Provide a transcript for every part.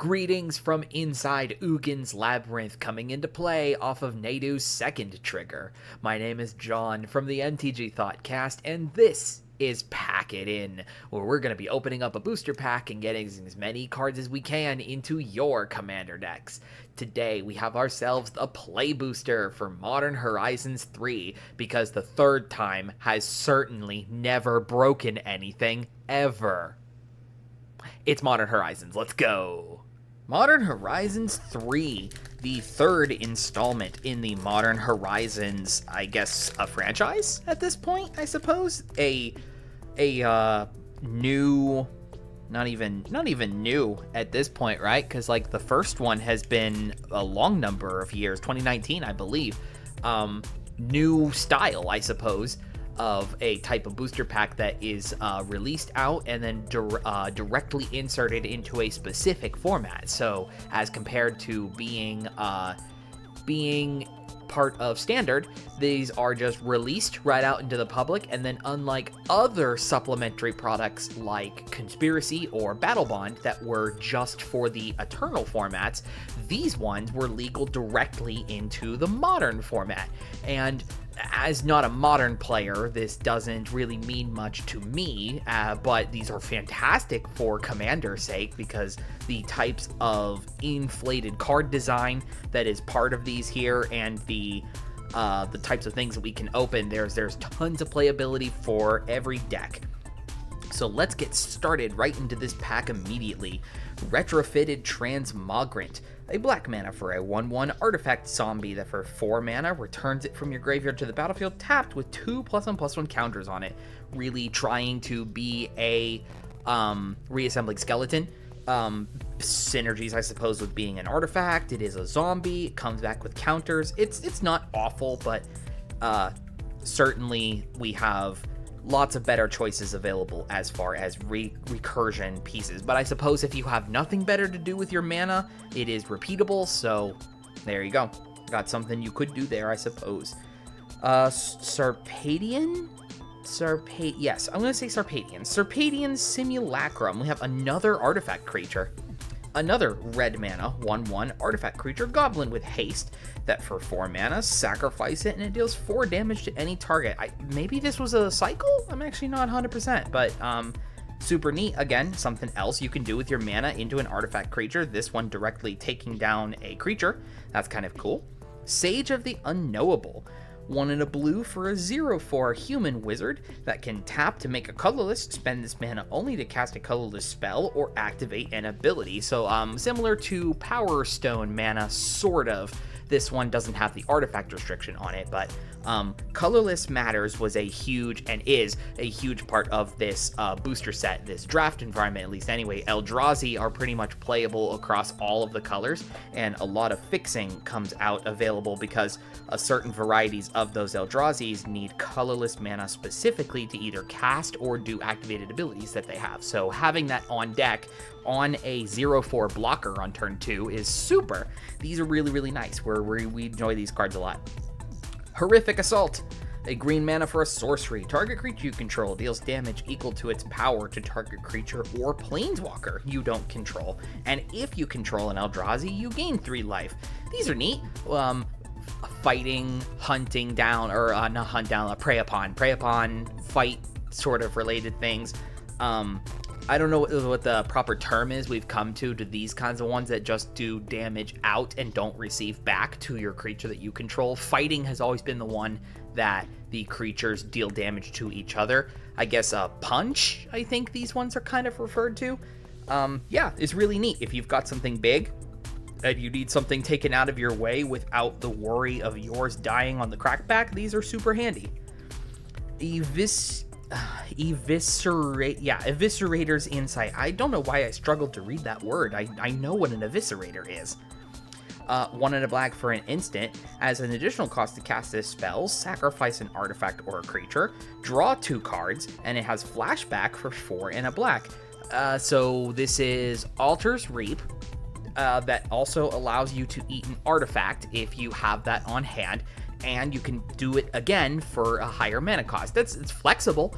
Greetings from inside Ugin's Labyrinth, coming into play off of Nadu's second trigger. My name is John from the NTG Thoughtcast, and this is Pack It In, where we're going to be opening up a booster pack and getting as many cards as we can into your commander decks. Today we have ourselves a play booster for Modern Horizons 3, because the third time has certainly never broken anything, ever. It's Modern Horizons, let's go! Modern Horizons 3, the third installment in the Modern Horizons, I guess, a franchise at this point, I suppose? A new, not even new at this point, right? Because, like, the first one has been a long number of years, 2019, I believe. New style, I suppose, of a type of booster pack that is released out and then directly inserted into a specific format. So as compared to being part of standard, these are just released right out into the public, and then unlike other supplementary products like Conspiracy or Battle Bond that were just for the Eternal formats, these ones were legal directly into the Modern format. And as not a Modern player, this doesn't really mean much to me, but these are fantastic for Commander's sake, because the types of inflated card design that is part of these here, and the types of things that we can open, there's tons of playability for every deck. So let's get started right into this pack immediately. Retrofitted Transmogrant, a black mana for a 1/1 artifact zombie that for 4 mana returns it from your graveyard to the battlefield tapped with 2+1/+1 counters on it. Really trying to be a reassembling skeleton. Synergies, I suppose, with being an artifact. It is a zombie, it comes back with counters. It's not awful, but certainly we have lots of better choices available as far as recursion pieces. But I suppose if you have nothing better to do with your mana, it is repeatable, so there you go. Got something you could do there, I suppose. Sarpadian? Yes, I'm going to say Sarpadian. Sarpadian Simulacrum. We have another artifact creature. Another red mana, 1/1 artifact creature, goblin with haste, that for 4 mana, sacrifice it, and it deals 4 damage to any target. Maybe this was a cycle? I'm actually not 100%, but super neat. Again, something else you can do with your mana into an artifact creature, this one directly taking down a creature. That's kind of cool. Sage of the Unknowable. 1 and a blue for a 0/4 human wizard that can tap to make a colorless, spend this mana only to cast a colorless spell or activate an ability. So similar to Power Stone mana, sort of. This one doesn't have the artifact restriction on it, but colorless matters was a huge, and is a huge part of this booster set, this draft environment, at least anyway. Eldrazi are pretty much playable across all of the colors, and a lot of fixing comes out available because certain varieties of those Eldrazi's need colorless mana specifically to either cast or do activated abilities that they have. So having that on deck on a 0/4 blocker on turn 2 is super. These are really, really nice. We enjoy these cards a lot. Horrific Assault. A green mana for a sorcery. Target creature you control deals damage equal to its power to target creature or planeswalker you don't control. And if you control an Eldrazi, you gain 3 life. These are neat. Fighting, hunting down, or not hunt down, prey upon, fight sort of related things. I don't know what the proper term is we've come to these kinds of ones that just do damage out and don't receive back to your creature that you control. Fighting has always been the one that the creatures deal damage to each other. I guess punch, I think these ones are kind of referred to. Yeah, it's really neat. If you've got something big and you need something taken out of your way without the worry of yours dying on the crackback, these are super handy. Eviscerator's Insight. I don't know why I struggled to read that word. I know what an eviscerator is. 1 and a black for an instant. As an additional cost to cast this spell, sacrifice an artifact or a creature, draw 2 cards, and it has flashback for 4 and a black. So this is Altar's Reap. That also allows you to eat an artifact if you have that on hand. and you can do it again for a higher mana cost. It's flexible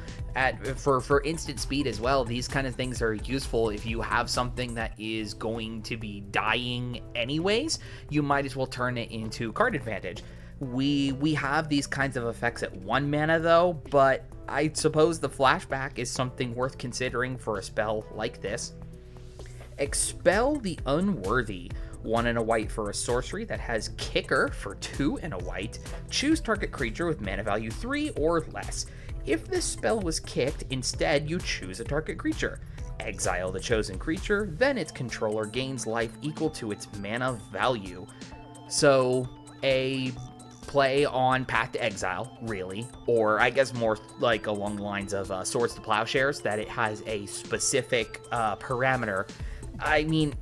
for instant speed as well. These kind of things are useful if you have something that is going to be dying anyways. You might as well turn it into card advantage. We have these kinds of effects at 1 mana though, but I suppose the flashback is something worth considering for a spell like this. Expel the Unworthy. 1 and a white for a sorcery that has Kicker for 2 and a white. Choose target creature with mana value 3 or less. If this spell was kicked, instead you choose a target creature. Exile the chosen creature, then its controller gains life equal to its mana value. So, a play on Path to Exile, really, or I guess more like along the lines of Swords to Plowshares, that it has a specific parameter. I mean,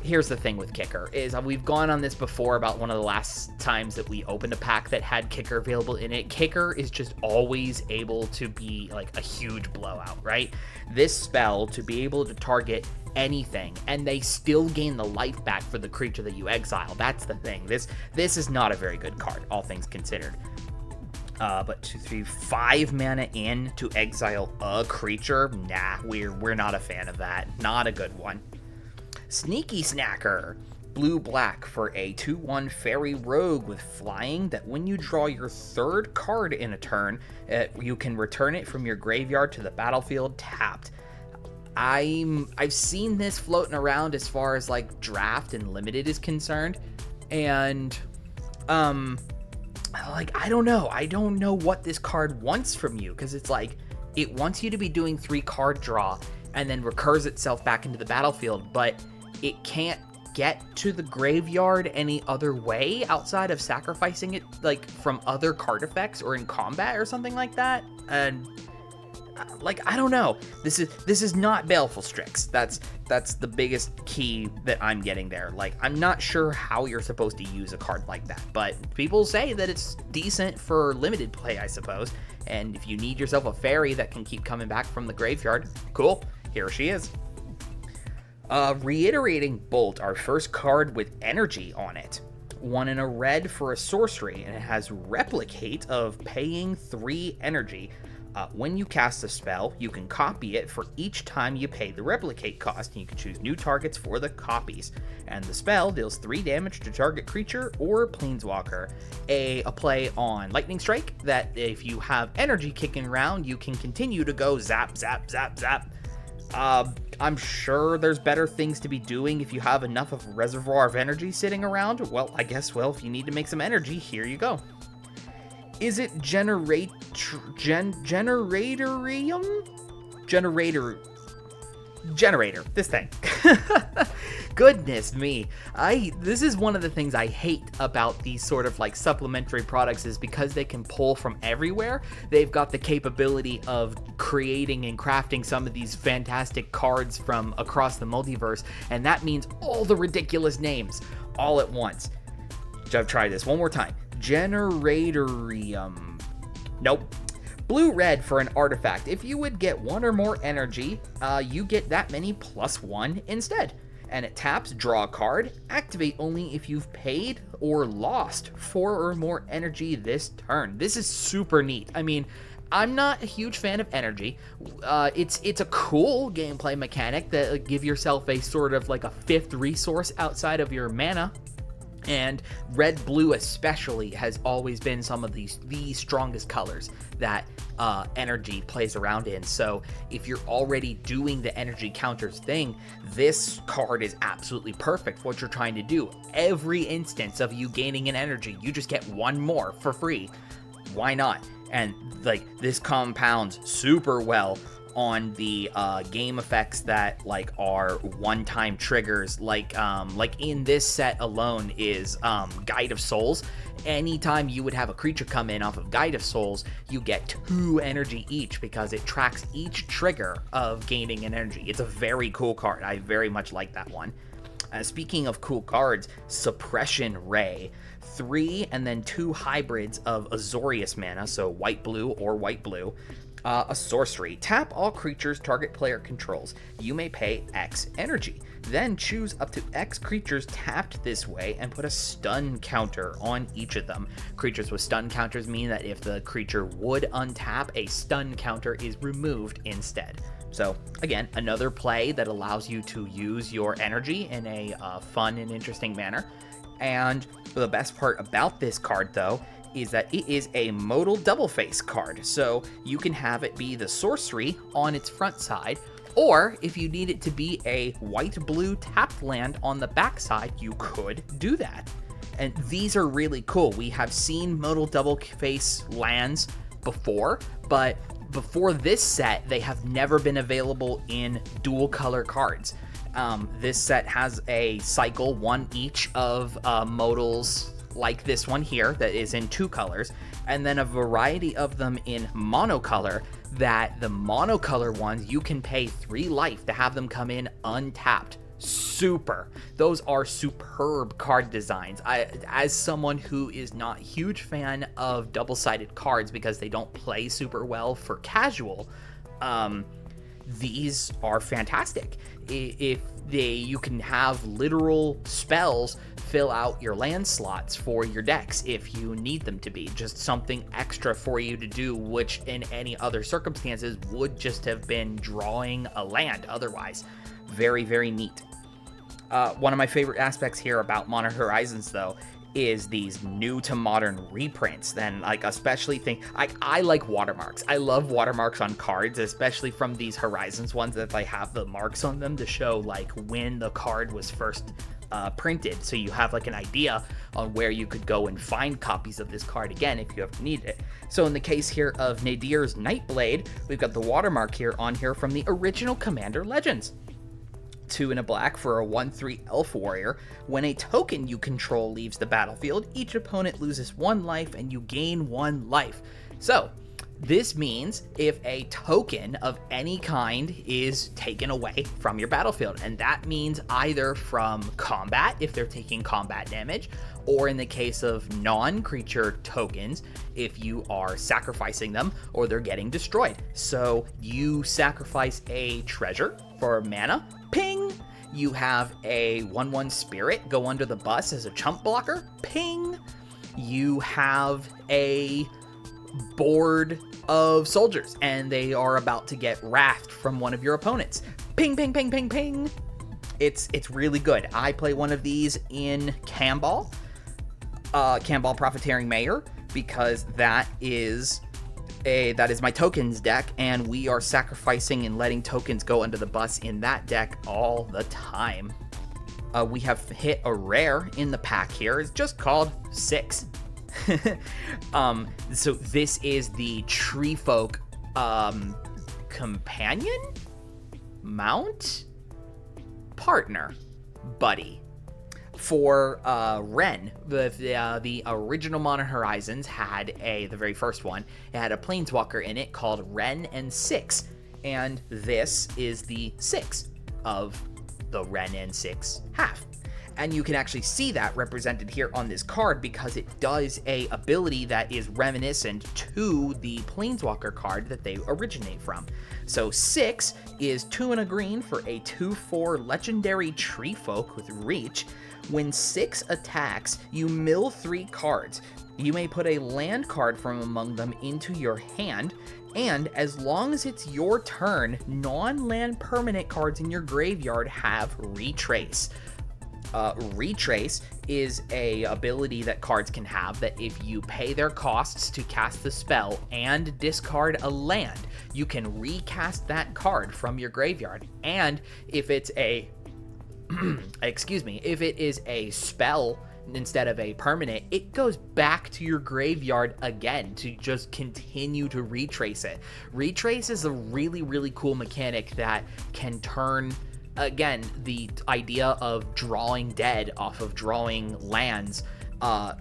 here's the thing with Kicker, is we've gone on this before about one of the last times that we opened a pack that had Kicker available in it. Kicker is just always able to be like a huge blowout, right? This spell, to be able to target anything, and they still gain the life back for the creature that you exile. That's the thing. This is not a very good card, all things considered. But 2, 3, 5 mana in to exile a creature? Nah, we're not a fan of that. Not a good one. Sneaky Snacker. Blue-black for a 2/1 fairy rogue with flying that when you draw your 3rd card in a turn, you can return it from your graveyard to the battlefield tapped. I've seen this floating around as far as like draft and limited is concerned, and like I don't know what this card wants from you, because it's like it wants you to be doing 3 card draw and then recurs itself back into the battlefield, but it can't get to the graveyard any other way outside of sacrificing it like from other card effects or in combat or something like that. And like I don't know, this is not Baleful Strix. That's the biggest key that I'm getting there. Like I'm not sure how you're supposed to use a card like that, but people say that it's decent for limited play, I suppose. And if you need yourself a fairy that can keep coming back from the graveyard, cool, here she is. Reiterating Bolt, our first card with energy on it. 1 and a red for a sorcery, and it has Replicate of paying 3 energy. When you cast a spell, you can copy it for each time you pay the Replicate cost, and you can choose new targets for the copies. And the spell deals 3 damage to target creature or planeswalker. A play on Lightning Strike, that if you have energy kicking around, you can continue to go zap, zap, zap, zap. I'm sure there's better things to be doing if you have enough of a reservoir of energy sitting around. Well, I guess, if you need to make some energy, here you go. Is it Generatorium? Generator, this thing. Goodness me. This is one of the things I hate about these sort of like supplementary products, is because they can pull from everywhere. They've got the capability of creating and crafting some of these fantastic cards from across the multiverse, and that means all the ridiculous names all at once. I've tried this one more time. Generatorium. Nope. Blue-red for an artifact. If you would get 1 or more energy, you get that many +1 instead. And it taps, draw a card, activate only if you've paid or lost 4 or more energy this turn. This is super neat. I mean, I'm not a huge fan of energy. It's a cool gameplay mechanic that give yourself a sort of like a 5th resource outside of your mana. And red-blue especially has always been some of the strongest colors that energy plays around in. So if you're already doing the energy counters thing, this card is absolutely perfect for what you're trying to do. Every instance of you gaining an energy, you just get 1 more for free. Why not? And like this compounds super well on the game effects that like are one-time triggers, like in this set alone is Guide of Souls. Anytime you would have a creature come in off of Guide of Souls, you get 2 energy each because it tracks each trigger of gaining an energy. It's a very cool card. I very much like that one. Speaking of cool cards, Suppression Ray. 3 and then 2 hybrids of Azorius mana, so white-blue or white-blue. A sorcery. Tap all creatures target player controls. You may pay X energy. Then choose up to X creatures tapped this way and put a stun counter on each of them. Creatures with stun counters mean that if the creature would untap, a stun counter is removed instead. So again, another play that allows you to use your energy in a fun and interesting manner. And the best part about this card, though, is that it is a modal double face card. So you can have it be the sorcery on its front side, or if you need it to be a white-blue tapped land on the back side, you could do that. And these are really cool. We have seen modal double face lands before, but before this set, they have never been available in dual color cards. This set has a cycle, one each of modals like this one here that is in 2 colors, and then a variety of them in monocolor, that the monocolor ones you can pay 3 life to have them come in untapped. Those are superb card designs. As someone who is not a huge fan of double-sided cards because they don't play super well for casual, these are fantastic. You can have literal spells fill out your land slots for your decks if you need them to be. Just something extra for you to do, which in any other circumstances would just have been drawing a land otherwise. Very, very neat. One of my favorite aspects here about Modern Horizons, though, is these new to modern reprints. Then, especially I like watermarks. I love watermarks on cards, especially from these Horizons ones that they have the marks on them to show when the card was first printed, so you have an idea on where you could go and find copies of this card again if you ever need it. So in the case here of Nadir's Nightblade, we've got the watermark here from the original Commander Legends. 2 and a black for a 1/3 elf warrior. When a token you control leaves the battlefield, each opponent loses 1 life and you gain 1 life. So this means if a token of any kind is taken away from your battlefield, and that means either from combat if they're taking combat damage, or in the case of non-creature tokens, if you are sacrificing them or they're getting destroyed. So you sacrifice a treasure for mana, ping! You have a 1/1 spirit go under the bus as a chump blocker, ping! You have a board of soldiers and they are about to get wrathed from one of your opponents, ping, ping, ping, ping, ping! It's really good. I play one of these in Kambal Profiteering Mayor, because that is my tokens deck, and we are sacrificing and letting tokens go under the bus in that deck all the time. We have hit a rare in the pack here. It's just called 6. So this is the Treefolk companion, mount, partner, buddy. For Ren, the original Modern Horizons had the very first one, it had a planeswalker in it called Ren and 6, and this is the 6 of the Ren and 6 half. And you can actually see that represented here on this card because it does a ability that is reminiscent to the Planeswalker card that they originate from. So 6 is 2 and a green for a 2/4 legendary Treefolk with reach. When 6 attacks, you mill 3 cards. You may put a land card from among them into your hand, and as long as it's your turn, non-land permanent cards in your graveyard have Retrace. Retrace is a ability that cards can have that if you pay their costs to cast the spell and discard a land, you can recast that card from your graveyard. And if it's a if it is a spell instead of a permanent, it goes back to your graveyard again to just continue to retrace it. Retrace is a really, really cool mechanic that can turn, again, the idea of drawing dead off of drawing lands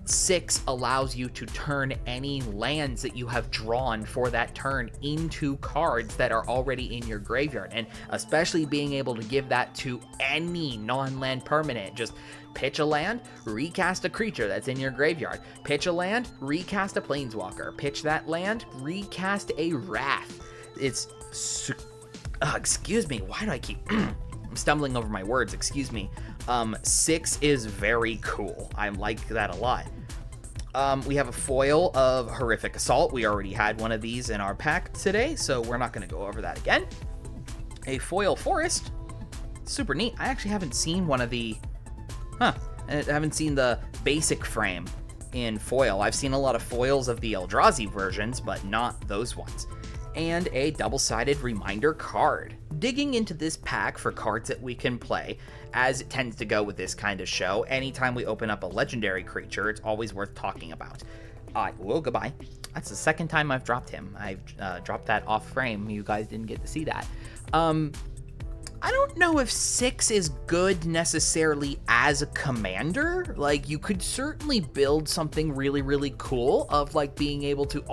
6 allows you to turn any lands that you have drawn for that turn into cards that are already in your graveyard, and especially being able to give that to any non-land permanent. Just pitch a land, recast a creature that's in your graveyard. Pitch a land, recast a planeswalker. Pitch that land, recast a wrath. It's excuse me, why do I keep I'm stumbling over my words, excuse me. 6 is very cool. I like that a lot. We have a foil of Horrific Assault. We already had one of these in our pack today, so we're not going to go over that again. A foil Forest. Super neat. I actually haven't seen one of the... I haven't seen the basic frame in foil. I've seen a lot of foils of the Eldrazi versions, but not those ones. And a double-sided reminder card. Digging into this pack for cards that we can play, as it tends to go with this kind of show, anytime we open up a legendary creature, it's always worth talking about. Well, goodbye. That's the second time I've dropped him. I've dropped that off frame. You guys didn't get to see that. I don't know if 6 is good necessarily as a commander. Like, you could certainly build something really, really cool of, like, being able to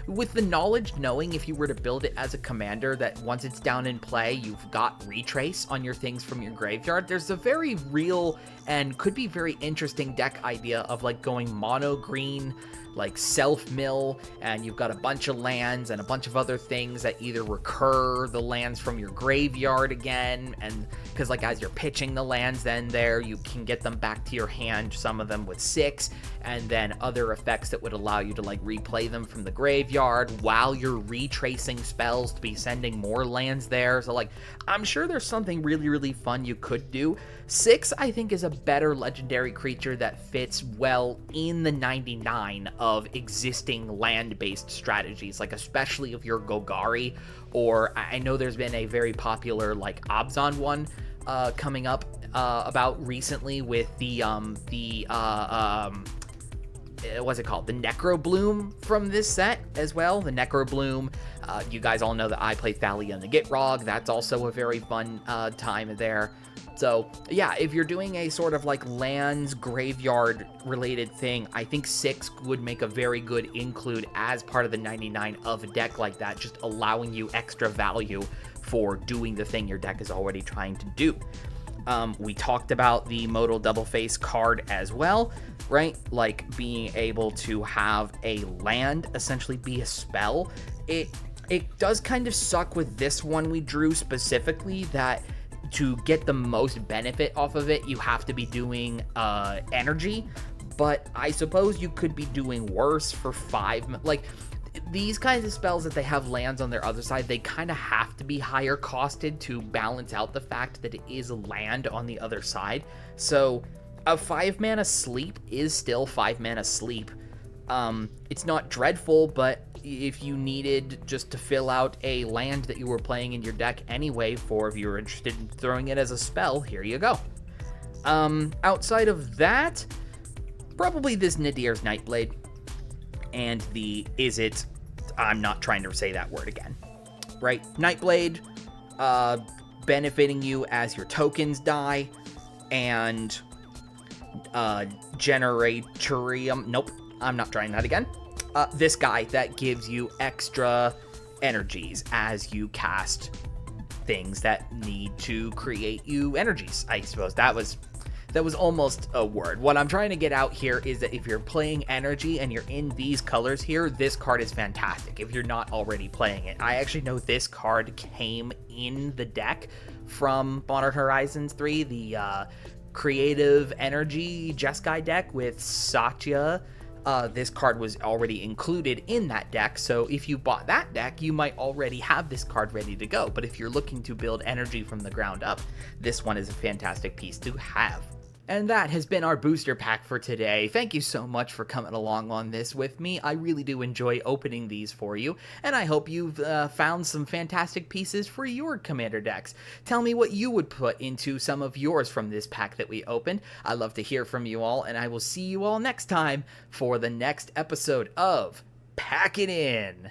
with the knowledge, knowing if you were to build it as a commander, that once it's down in play, you've got retrace on your things from your graveyard. There's a very real and could be very interesting deck idea of, like, going mono green, like self-mill, and you've got a bunch of lands and a bunch of other things that either recur the lands from your graveyard again, and because, like, as you're pitching the lands, then you can get them back to your hand, some of them with 6, and then other effects that would allow you to, like, replay them from the graveyard while you're retracing spells to be sending more lands there. So, like, I'm sure there's something really, really fun you could do. 6, I think, is a better legendary creature that fits well in the 99 of existing land-based strategies, like especially if you're Golgari, or I know there's been a very popular, like, Abzan one coming up about recently with what's it called? The Necrobloom from this set as well. The Necrobloom, you guys all know that I play Thalia the Gitrog. That's also a very fun time there. So, yeah, if you're doing a sort of, like, lands graveyard related thing, I think 6 would make a very good include as part of the 99 of a deck like that, just allowing you extra value for doing the thing your deck is already trying to do. We talked about the Modal Double Face card as well, right? Like, being able to have a land essentially be a spell. It does kind of suck with this one we drew specifically that to get the most benefit off of it, you have to be doing energy, but I suppose you could be doing worse for 5. Like, these kinds of spells that they have lands on their other side, they kind of have to be higher costed to balance out the fact that it is land on the other side. So a 5-mana sleep is still 5-mana sleep. It's not dreadful, but if you needed just to fill out a land that you were playing in your deck anyway, for if you were interested in throwing it as a spell, here you go. Outside of that, probably this Nadir's Nightblade and the I'm not trying to say that word again, right? Nightblade, benefiting you as your tokens die, and Generatorium, nope, I'm not trying that again. This guy that gives you extra energies as you cast things that need to create you energies. I suppose that was almost a word. What I'm trying to get out here is that if you're playing energy and you're in these colors here, this card is fantastic if you're not already playing it. I actually know this card came in the deck from Modern Horizons 3, the creative energy Jeskai deck with Satya. This card was already included in that deck, so if you bought that deck, you might already have this card ready to go. But if you're looking to build energy from the ground up, this one is a fantastic piece to have. And that has been our booster pack for today. Thank you so much for coming along on this with me. I really do enjoy opening these for you, and I hope you've found some fantastic pieces for your commander decks. Tell me what you would put into some of yours from this pack that we opened. I'd love to hear from you all, and I will see you all next time for the next episode of Pack It In.